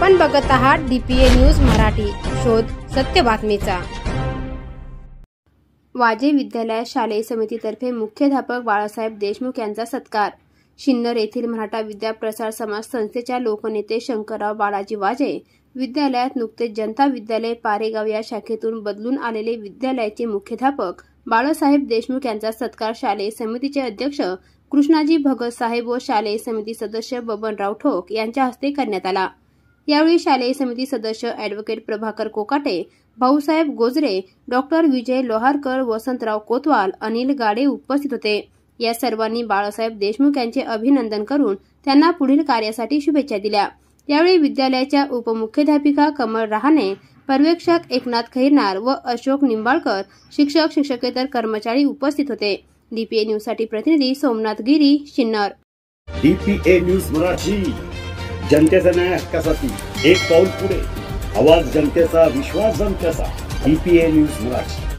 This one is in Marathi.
आपण बघत आहात DPA न्यूज मराठी, शोध सत्य बातमीचा। वाजे विद्यालय शालेय समितीतर्फे मुख्याध्यापक बाळासाहेब देशमुख यांचा सत्कार। शिन्नर येथील मराठा विद्या प्रसार समाज संस्थेच्या लोकनेते शंकरराव बाळाजी वाजे विद्यालयात नुकतेच जनता विद्यालय पारेगाव या शाखेतून बदलून आलेले विद्यालयाचे मुख्याध्यापक बाळासाहेब देशमुख यांचा सत्कार शालेय समितीचे अध्यक्ष कृष्णाजी भगत साहेब व शालेय समिती सदस्य बबनराव ठोक यांच्या हस्ते करण्यात आला। यावेळी शालेय समिती सदस्य ॲडव्होकेट प्रभाकर कोकाटे, भाऊसाहेब गोजरे, डॉक्टर विजय लोहारकर, वसंतराव कोतवाल, अनिल गाडे उपस्थित होते। या सर्वांनी बाळासाहेब देशमुख यांचे अभिनंदन करून त्यांना पुढील कार्यासाठी शुभेच्छा दिल्या। यावेळी विद्यालयाच्या उपमुख्याध्यापिका कमल रहाणे, पर्यवेक्षक एकनाथ खैरनार व अशोक निंबाळकर, शिक्षक शिक्षकेतर कर्मचारी उपस्थित होते। DPA न्यूज साठी प्रतिनिधी सोमनाथ गिरी, शिन्नर। DPA न्यूज मराठी, जनतेचा न्याय हक्कासाठी एक पाऊल पुढे, आवाज जनतेचा, विश्वास जनतेचा। DPA news Marathi.